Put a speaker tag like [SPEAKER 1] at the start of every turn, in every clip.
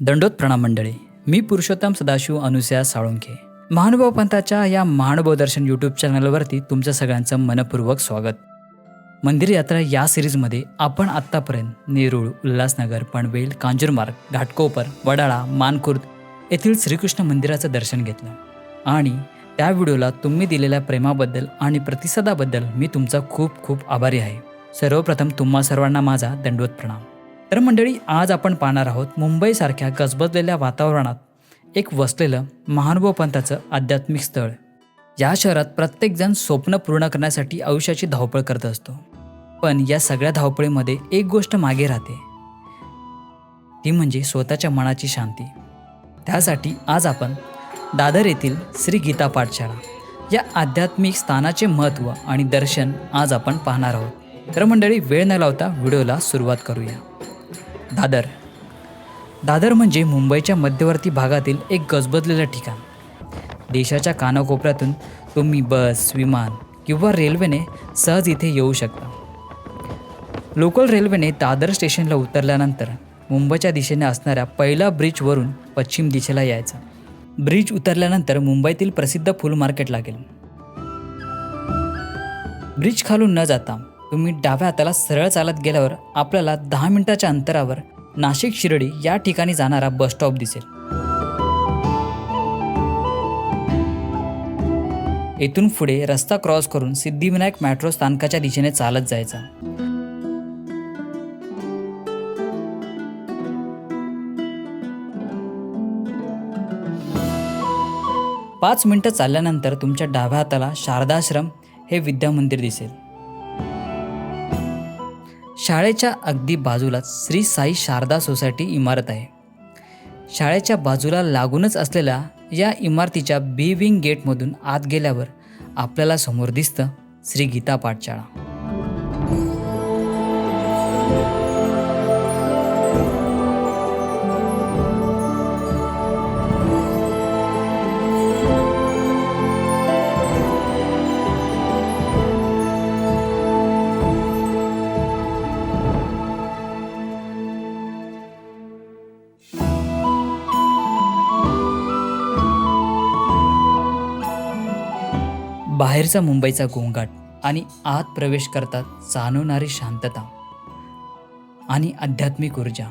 [SPEAKER 1] दंडोत प्रणाम मंडळी. मी पुरुषोत्तम सदाशिव अनुसया साळुंखे. महानुभाव पंथाच्या या महानुभाव दर्शन यूट्यूब चॅनलवरती तुमचं सगळ्यांचं मनपूर्वक स्वागत. मंदिर यात्रा या सिरीजमध्ये आपण आत्तापर्यंत नेरूळ, उल्हासनगर, पनवेल, कांजूरमार्ग, घाटकोपर, वडाळा, मानखुर्द येथील श्रीकृष्ण मंदिराचं दर्शन घेतलं आणि त्या व्हिडिओला तुम्ही दिलेल्या प्रेमाबद्दल आणि प्रतिसादाबद्दल मी तुमचा खूप खूप आभारी आहे. सर्वप्रथम तुम्हा सर्वांना माझा दंडवत प्रणाम. तर मंडळी, आज आपण पाहणार आहोत मुंबईसारख्या गजबजलेल्या वातावरणात एक वसलेलं महानुभाव पंथाचं आध्यात्मिक स्थळ. या शहरात प्रत्येकजण स्वप्न पूर्ण करण्यासाठी आयुष्याची धावपळ करत असतो, पण या सगळ्या धावपळीमध्ये एक गोष्ट मागे राहते, ती म्हणजे स्वतःच्या मनाची शांती. त्यासाठी आज आपण दादर येथील श्री गीता पाठशाळा या आध्यात्मिक स्थानाचे महत्त्व आणि दर्शन आज आपण पाहणार आहोत. तर मंडळी, वेळ न लावता व्हिडिओला सुरुवात करूया. दादर म्हणजे मुंबईच्या मध्यवर्ती भागातील एक गजबजलेलं ठिकाण. देशाच्या कानाकोपऱ्यातून तुम्ही बस, विमान किंवा रेल्वेने सहज इथे येऊ शकता. लोकल रेल्वेने दादर स्टेशनला उतरल्यानंतर मुंबईच्या दिशेने असणाऱ्या पहिल्या ब्रिजवरून पश्चिम दिशेला यायचं. ब्रिज उतरल्यानंतर मुंबईतील प्रसिद्ध फुल मार्केट लागेल. ब्रिज खालून न जाता तुम्ही डाव्या हाताला सरळ चालत गेल्यावर आपल्याला 10 मिनिटाच्या अंतरावर नाशिक शिर्डी या ठिकाणी जाणारा बस स्टॉप दिसेल. येथून पुढे रस्ता क्रॉस करून सिद्धिविनायक मेट्रो स्थानकाच्या दिशेने चालत जायचा. पाच मिनिटं चालल्यानंतर तुमच्या डाव्या हाताला शारदाश्रम हे विद्यामंदिर दिसेल. शाळेच्या अगदी बाजूलाच श्री साई शारदा सोसायटी इमारत आहे. शाळेच्या बाजूला लागूनच असलेल्या या इमारतीच्या बी विंग गेटमधून आत गेल्यावर आपल्याला समोर दिसतं श्री गीता पाठशाळा. बाहेरचा मुंबईचा गोंगाट आणि आत प्रवेश करतात जाणवणारी शांतता आणि आध्यात्मिक ऊर्जा.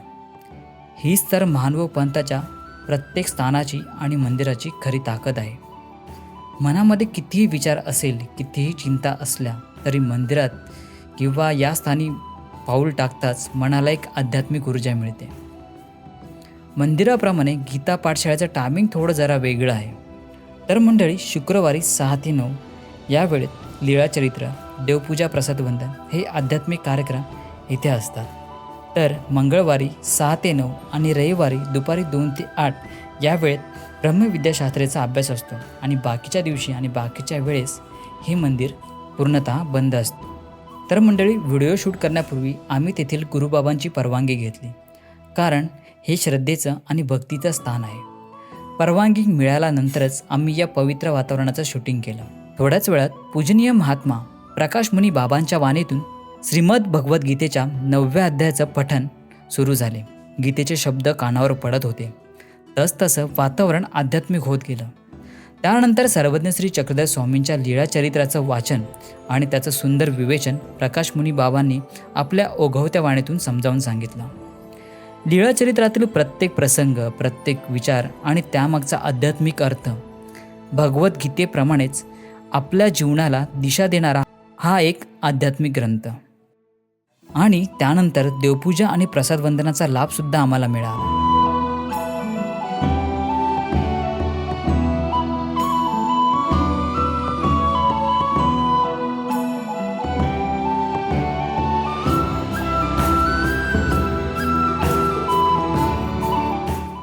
[SPEAKER 1] हीच तर महानुभाव पंथाच्या प्रत्येक स्थानाची आणि मंदिराची खरी ताकद आहे. मनामध्ये कितीही विचार असेल, कितीही चिंता असल्या तरी मंदिरात किंवा या स्थानी पाऊल टाकताच मनाला एक आध्यात्मिक ऊर्जा मिळते. मंदिराप्रमाणे गीता पाठशाळेचं टायमिंग थोडं जरा वेगळं आहे. तर मंडळी, शुक्रवारी 6 ते 9 या वेळेत लीळाचरित्र, देवपूजा, प्रसादवंदन हे आध्यात्मिक कार्यक्रम इथे असतात. तर मंगळवारी 6 ते 9 आणि रविवारी दुपारी 2 ते 8 या वेळेत ब्रह्मविद्याशास्त्रेचा अभ्यास असतो आणि बाकीच्या दिवशी आणि बाकीच्या वेळेस हे मंदिर पूर्णतः बंद असते. तर मंडळी, व्हिडिओ शूट करण्यापूर्वी आम्ही तेथील गुरुबाबांची परवानगी घेतली, कारण हे श्रद्धेचं आणि भक्तीचं स्थान आहे. परवानगी मिळाल्यानंतरच आम्ही या पवित्र वातावरणाचं शूटिंग केलं. थोड्याच वेळात पूजनीय महात्मा प्रकाशमुनी बाबांच्या वाणीतून श्रीमद भगवद्गीतेच्या 9व्या अध्यायाचं पठण सुरू झाले. गीतेचे शब्द कानावर पडत होते. तसतसं वातावरण आध्यात्मिक होत गेलं. त्यानंतर सर्वज्ञ श्री चक्रधर स्वामींच्या लीळाचरित्राचं वाचन आणि त्याचं सुंदर विवेचन प्रकाशमुनी बाबांनी आपल्या ओघवत्या वाणीतून समजावून सांगितलं. लीळाचरित्रातील प्रत्येक प्रसंग, प्रत्येक विचार आणि त्यामागचा आध्यात्मिक अर्थ भगवद्गीतेप्रमाणेच आपल्या जीवनाला दिशा देणारा हा एक आध्यात्मिक ग्रंथ. आणि त्यानंतर देवपूजा आणि प्रसादवंदनाचा लाभसुद्धा आम्हाला मिळाला.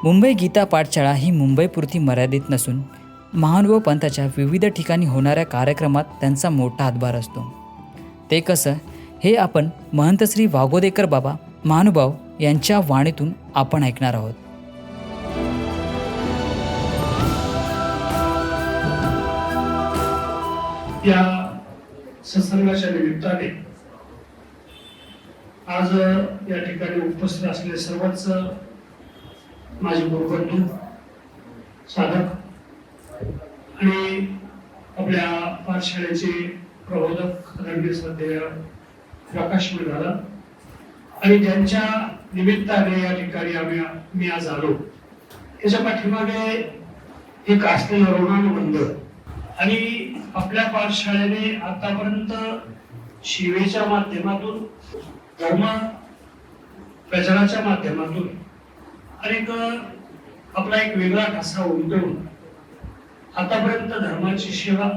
[SPEAKER 1] मुंबई गीता पाठशाळा ही मुंबईपुरती मर्यादित नसून महानुभाव पंथाच्या विविध ठिकाणी होणाऱ्या कार्यक्रमात त्यांचा मोठा हातभार असतो. ते कसं, हे आपण महंत श्री वाघोदेकर बाबा महानुभाव यांच्या वाणीतून आपण ऐकणार आहोत.
[SPEAKER 2] या सत्संगाच्या निमित्ताने आज या ठिकाणी उपस्थित असलेले सर्वच माझे गुरुबंधू साधक आणि आपल्या पाठशाळेचे प्रबोधक रणवीर सध्या प्रकाश मिळाला आणि ज्यांच्या निमित्ताने या ठिकाणी मी आज आलो त्याच्या पाठीमागे एक असलेलं ऋणानुबंध आणि आपल्या पाठशाळेने आतापर्यंत शिवेच्या माध्यमातून धर्म प्रचाराच्या माध्यमातून अनेक आपला एक वेगळा ठसा उमटवून आतापर्यंत धर्माची सेवा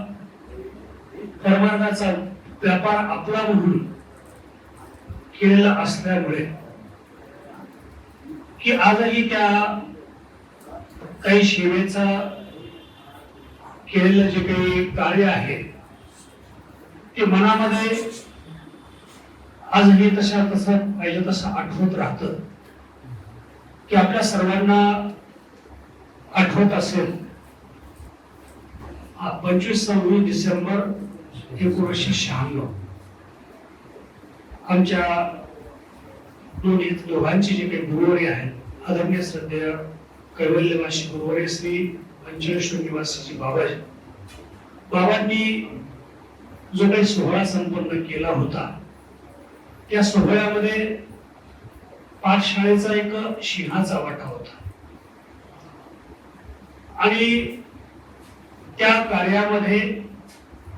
[SPEAKER 2] परमार्थाचा व्यापार आपला म्हणून केलेला असल्यामुळे की आजही त्या काही सेवेचा केलेलं जे काही कार्य आहे ते मनामध्ये आजही तसं पाहिजे तसं आठवत राहतं की आपल्या सर्वांना आठवत असेल 25-26 डिसेंबर 1996 आमच्या दोघांची जे काही गुरुवारी आहेत आदरणीय श्रद्धेय कैवल्यवासी गुरुवारी श्री पंचेश्वर निवासीजी बाबांनी जो काही सोहळा संपन्न केला होता त्या सोहळ्यामध्ये पाठशाळेचा एक सिंहाचा वाटा होता आणि त्या कार्यामध्ये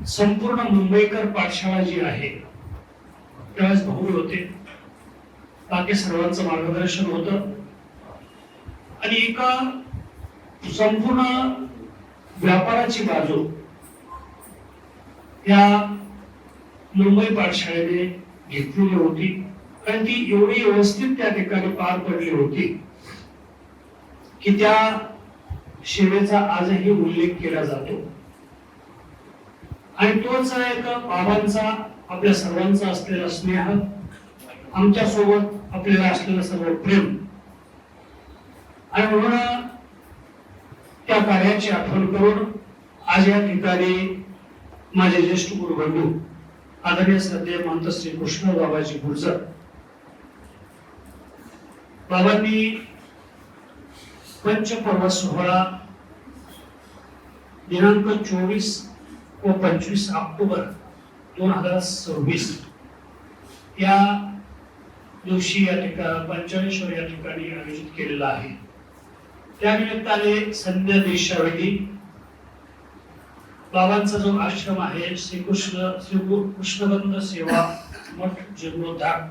[SPEAKER 2] संपूर्ण मुंबईकर पाठशाळा जी आहे त्यावेळेस भाऊ होते बाकी सर्वांचं मार्गदर्शन होतं आणि एका संपूर्ण व्यापाराची बाजू या मुंबई पाठशाळेने घेतलेली होती आणि ती एवढी व्यवस्थित त्या ठिकाणी पार पडली होती की त्या सेवेचा आजही उल्लेख केला जातो आणि तोच एक बाबांचा आपल्या सर्वांचा असलेला स्नेह आमच्या सोबत आपल्याला असलेलं सर्व प्रेम आणि म्हणून त्या कार्याची आठवण करून आज या ठिकाणी माझे ज्येष्ठ गुरुबंधू आदरणीय श्रद्धेय महंत श्री कृष्ण बाबाजी गुर्जर बाबांनी पंचपर्व सोहळा दिनांक 24 व 25 ऑक्टोबर 2026 या दिवशी या ठिकाणी पंचेश्वर या ठिकाणी आयोजित केलेला आहे. त्या निमित्ताने संध्या दीक्षावेदी बाबांचा जो आश्रम आहे श्री कृष्णबंध सेवा मठ जीर्णोद्धार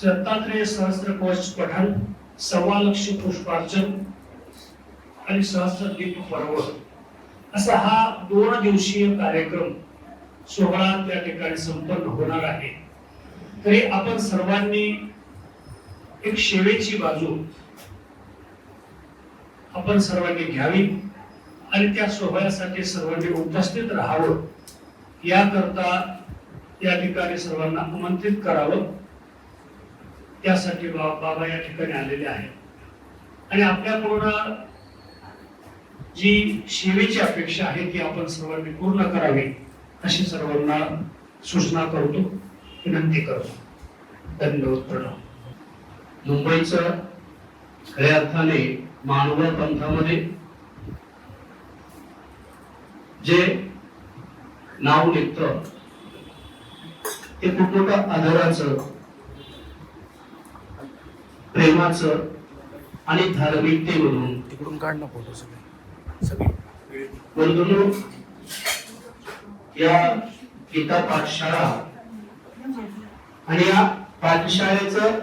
[SPEAKER 2] 77 सहस्त्र कवच पठण 1.25 लाख पुष्पार्चन आणि सहस्त्र दीप पर्व असा हा 2 दिवसीय कार्यक्रम सोहळा त्या ठिकाणी संपन्न होणार आहे. तरी आपण सर्वांनी एक सेवेची बाजू आपण सर्वांनी घ्यावी आणि त्या सोहळ्यासाठी सर्वांनी उपस्थित राहावं याकरता या ठिकाणी सर्वांना आमंत्रित करावं. त्यासाठी बाबा या ठिकाणी आलेले आहेत आणि आपल्याकडून जी सेवेची अपेक्षा आहे ती आपण सर्वांनी पूर्ण करावी अशी सर्वांना सूचना करतो, विनंती करतो. धन्यवाद. प्रणव.
[SPEAKER 3] मुंबईचं खऱ्या अर्थाने मानव पंथामध्ये जे नाव निघतं ते खूप मोठं आदराचं, प्रेमाचं आणि धार्मिकते म्हणून
[SPEAKER 1] तिकडून काढ ना फोटो सगळे
[SPEAKER 3] बंधूंनो, या गीता पाठशाळा आणि या पाठशाळेचं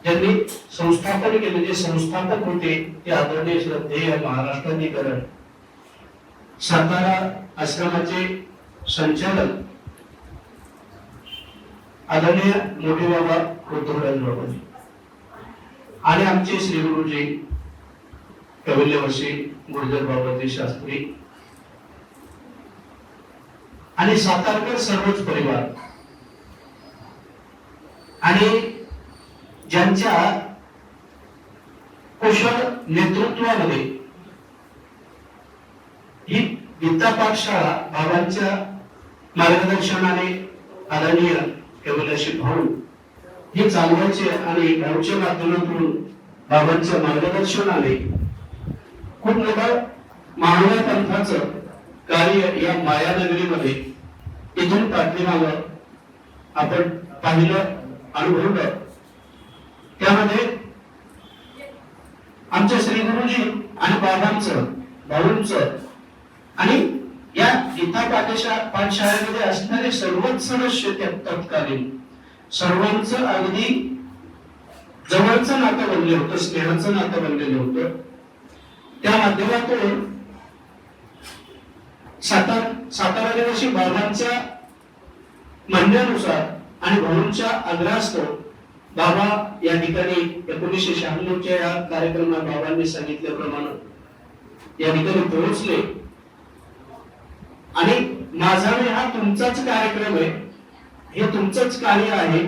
[SPEAKER 3] ज्यांनी संस्थापन केले, जे संस्थापक होते ते आदरणीय श्रद्धेय महाराष्ट्राधिकरण सातारा आश्रमाचे संचालक आदरणीय मोठे बाबा पृथ्वीराज बाबाजी आणि आमचे श्री गुरुजी कैवल्यवासी गुर्जर बाबाजी शास्त्री आणि सातारकर सर्वच परिवार आणि ज्यांच्या कुशल नेतृत्वामध्ये ही गीता पाठशाळा बाबांच्या मार्गदर्शनाने आदरणीय कैवल्यवासी भाऊ हे चालवायचे आणि भाऊच्या माध्यमातून बाबांच्या मार्गदर्शनाने खूप मोठं मानव पंथाचं कार्य या मायानगरीमध्ये इथून पाठीमागं आपण पाहिलं, अनुभवलं. त्यामध्ये आमच्या श्री गुरुजी आणि बाबांचं, भाऊंचं आणि या गीता पाठशाळेमध्ये असणारे सर्वच सदस्य तत्कालीन सर्वांचं अगदी जवळचं नातं बनले होतं, स्नेहाचं नातं बनलेलं होतं. त्या माध्यमातून सातारा दिवशी बाबांच्या म्हणण्यानुसार आणि भाऊंच्या आग्रहास्तव बाबा या ठिकाणी 1996च्या या कार्यक्रमात बाबांनी सांगितल्याप्रमाणे या ठिकाणी पोहोचले. आणि माझा हा तुमचाच कार्यक्रम आहे, हे तुमचंच कार्य आहे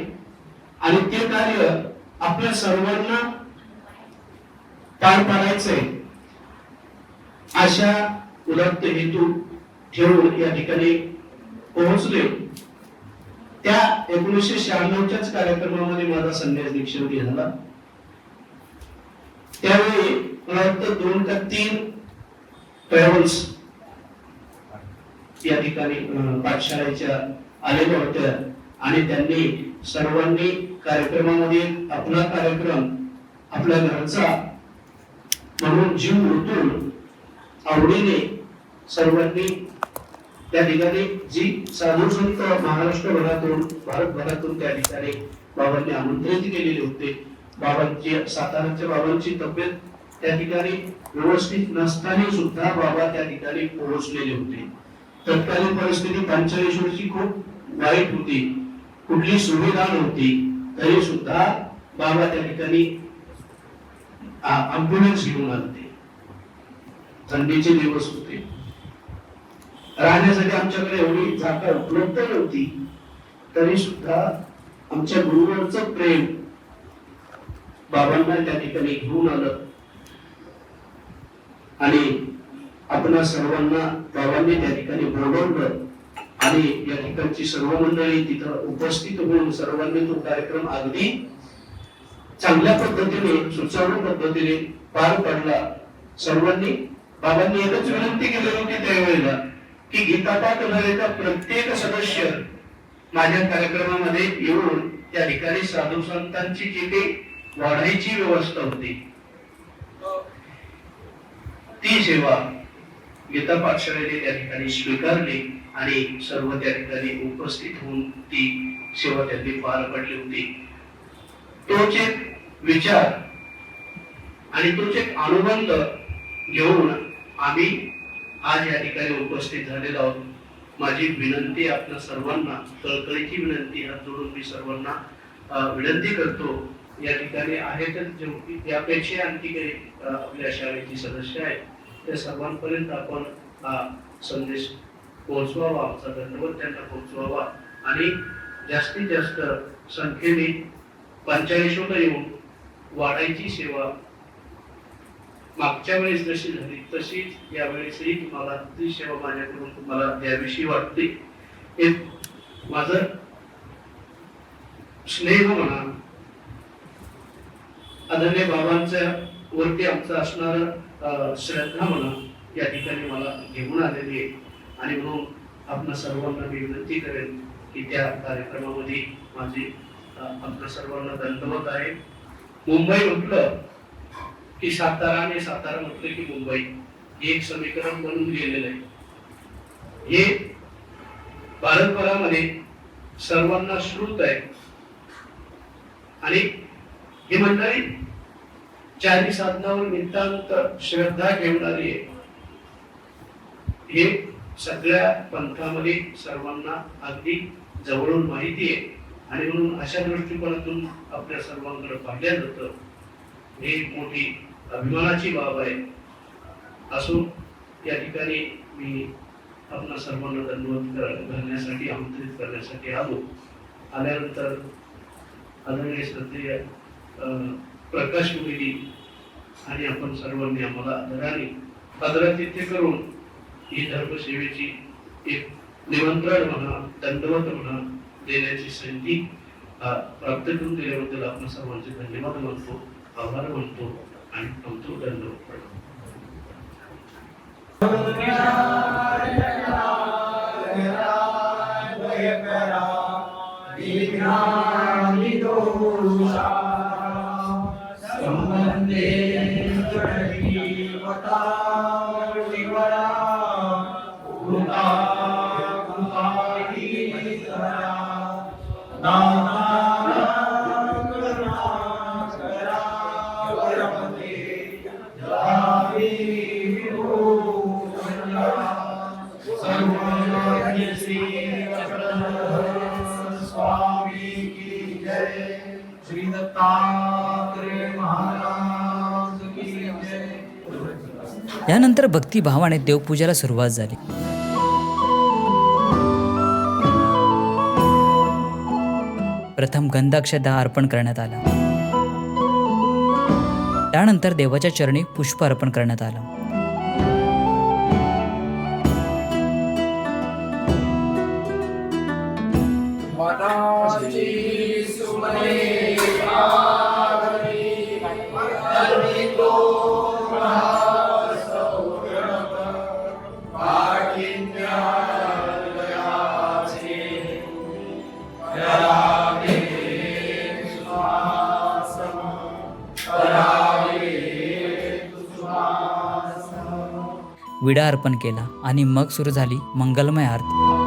[SPEAKER 3] आणि ते कार्य आपल्या सर्वांना पार पाडायचंय अशा उदात्त हेतू ठेवून या ठिकाणी पोहोचले. त्या 1996च्याच कार्यक्रमामध्ये माझा संन्यास दीक्षांती झाला. त्यावेळी मला वाटतं 2 का 3 ट्रॅव्हल्स या ठिकाणी पाठशाळेच्या आलेल्या होत्या आणि त्यांनी सर्वांनी कार्यक्रमामध्ये आपला कार्यक्रम आपल्या घरचा म्हणून जीव ओतून आवडीने सर्वांनी त्या ठिकाणी जी साधू संत महाराष्ट्रभरातून भारतभरातून त्या ठिकाणी बाबांनी आमंत्रित केलेले होते. बाबांची साताराच्या बाबांची तब्येत त्या ठिकाणी व्यवस्थित नसताना सुद्धा बाबा त्या ठिकाणी पोहोचलेले होते. तत्कालीन परिस्थिती पंचलेश्वरची खूप वाईट होती, कुठली सुविधा नव्हती, तरी सुद्धा बाबा त्या ठिकाणी अँब्युलन्स घेऊन आले. थंडीचे दिवस होते, राहण्यासाठी आमच्याकडे एवढी जागा उपलब्ध नव्हती, तरी सुद्धा आमच्या गुरुवरचं प्रेम बाबांना त्या ठिकाणी घेऊन आलं आणि आपणा सर्वांना बाबांनी त्या ठिकाणी बोलवलं आणि या ठिकाणची सर्व मंडळी तिथं उपस्थित होऊन सर्वांनी तो कार्यक्रम अगदी चांगल्या पद्धतीने सुचारू पद्धतीने पार पडला. सर्वांनी बाबांनी एकच विनंती केली होती त्यावेळेला की गीतापाठ झालेला प्रत्येक सदस्य माझ्या कार्यक्रमामध्ये येऊन त्या ठिकाणी साधू संतांची जी काही वाढायची व्यवस्था होती ती सेवा गीता पाठशाळेने त्या ठिकाणी स्वीकारली आणि सर्व त्या ठिकाणी उपस्थित होऊन ती सेवा त्यांनी पार पडली होती. तोच एक विचार आणि तोच एक अनुबंध घेऊन आम्ही आज या ठिकाणी उपस्थित झालेलो आहोत. माझी विनंती आपल्या सर्वांना, कळकळीची विनंती, हात जोडून मी सर्वांना विनंती करतो, या ठिकाणी आहेतच यापेक्षा आणखी काही आपल्या शाळेची सदस्य आहेत त्या सर्वांपर्यंत आपण हा संदेश पोहोचवावा, आमचा धन्यवाद त्यांना पोहोचवावा आणि जास्तीत जास्त संख्येने पंचायतीला येऊन वाढायची सेवा मागच्या वेळेस जशी झाली तशीच यावेळेसही तुम्हाला ती सेवा माझ्याकडून तुम्हाला द्यावीशी वाटते. एक माझं स्नेह म्हणा, आदरणीय बाबांच्या वरती आमचं असणार श्रद्धा म्हणा या ठिकाणी मला घेऊन आलेली आहे आणि म्हणून आपल्या सर्वांना मी विनंती करेन की त्या कार्यक्रमामध्ये माझी आपल्या सर्वांना दंडवत आहे. मुंबई म्हटलं की सातारा आणि सातारा म्हटलं की मुंबई हे एक समीकरण बनून गेलेलं आहे. हे भारतभरामध्ये सर्वांना श्रुत आहे आणि ही मंडळी चारी साधनावर नितांत श्रद्धा घेणारी आहे. हे सगळ्या पंथामध्ये सर्वांना अगदी जवळून माहिती आहे आणि म्हणून अशा दृष्टिकोनातून आपल्या सर्वांकडे पाहिलं जातं. ही मोठी अभिमानाची बाब आहे. असो या ठिकाणी मी आपल्या सर्वांना धन्यवाद करण्यासाठी आमंत्रित करण्यासाठी आलो. आल्यानंतर आदरणीय श्रद्धेय प्रकाश मुली आणि आपण सर्वांनी आम्हाला आदरातिथ्य करून ही धर्मसेवेची एक निमंत्रण म्हणा, दंडवत म्हणा देण्याची संधी प्राप्त करून दिल्याबद्दल आपण सर्वांचे धन्यवाद मानतो, आभार मानतो आणि आमचं दंडवत करतो.
[SPEAKER 4] श्री दत्तात्रेय महाराज की जय.
[SPEAKER 1] यानंतर भक्तिभावाने देवपूजेला सुरुवात झाली. प्रथम गंधाक्षता अर्पण करण्यात आला. त्यानंतर देवाच्या चरणी पुष्प अर्पण करण्यात आलं. विडा अर्पण केला आणि मग सुरू झाली मंगलमय आरती.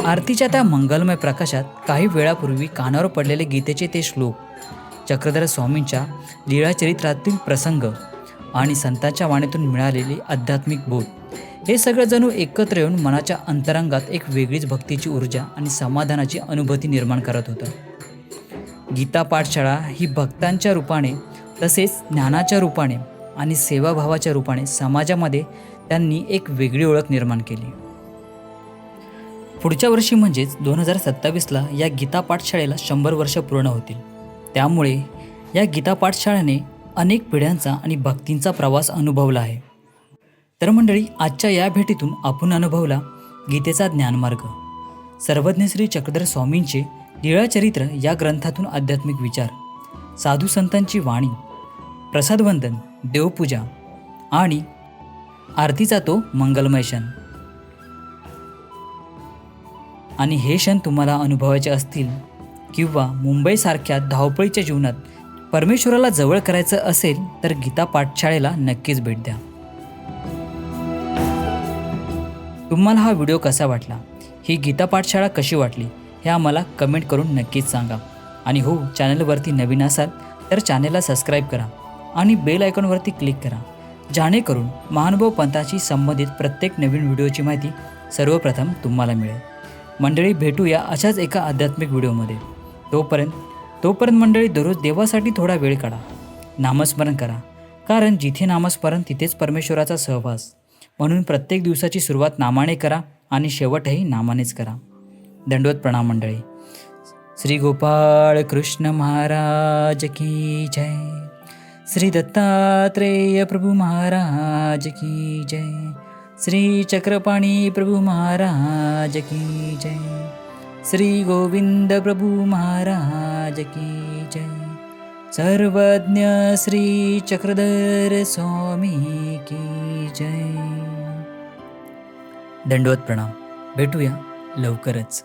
[SPEAKER 1] आरतीच्या त्या मंगलमय प्रकाशात काही वेळापूर्वी कानावर पडलेले गीतेचे ते श्लोक, चक्रधर स्वामींच्या लीळाचरित्रातील प्रसंग आणि संतांच्या वाणीतून मिळालेले आध्यात्मिक बोध, हे सगळं जणू एकत्र येऊन मनाच्या अंतरंगात एक वेगळीच भक्तीची ऊर्जा आणि समाधानाची अनुभूती निर्माण करत होतं. गीता पाठशाळा ही भक्तांच्या रूपाने तसेच ज्ञानाच्या रूपाने आणि सेवाभावाच्या रूपाने समाजामध्ये त्यांनी एक वेगळी ओळख निर्माण केली. पुढच्या वर्षी म्हणजेच 2027ला या गीता पाठशाळेला 100 वर्ष पूर्ण होतील. त्यामुळे या गीता पाठशाळेने अनेक पिढ्यांचा आणि भक्तींचा प्रवास अनुभवला आहे. तर मंडळी, आजच्या या भेटीतून आपण अनुभवला गीतेचा ज्ञानमार्ग, सर्वज्ञ श्री चक्रधर स्वामींचे लीळाचरित्र या ग्रंथातून आध्यात्मिक विचार, साधू संतांची वाणी, प्रसादवंदन, देवपूजा आणि आरतीचा तो मंगलमय क्षण. आणि हे क्षण तुम्हाला अनुभवायचे असतील किंवा मुंबईसारख्या धावपळीच्या जीवनात परमेश्वराला जवळ करायचं असेल तर गीता पाठशाळेला नक्कीच भेट द्या. तुम्हाला हा व्हिडिओ कसा वाटला, ही गीता पाठशाळा कशी वाटली हे आम्हाला कमेंट करून नक्कीच सांगा. आणि हो, चॅनलवरती नवीन असाल तर चॅनलला सबस्क्राईब करा आणि बेल आयकॉनवरती क्लिक करा, जेणेकरून महानुभाव पंथाशी संबंधित प्रत्येक नवीन व्हिडिओची माहिती सर्वप्रथम तुम्हाला मिळेल. मंडळी, भेटूया अशाच एका आध्यात्मिक व्हिडिओमध्ये. तोपर्यंत मंडळी, दररोज देवासाठी थोडा वेळ काढा, नामस्मरण करा, कारण जिथे नामस्मरण तिथेच परमेश्वराचा सहवास. म्हणून प्रत्येक दिवसाची सुरुवात नामाने करा आणि शेवटही नामानेच करा. दंडवत प्रणाम मंडळी. श्री गोपाळ कृष्ण महाराज की जय. श्री दत्तात्रेय प्रभू महाराज की जय. श्री चक्रपाणी प्रभू महाराज की जय. श्री गोविंद प्रभू महाराज की जय. सर्वज्ञ श्री चक्रधर स्वामी की जय. दंडवत प्रणाम. भेटूया लवकरच.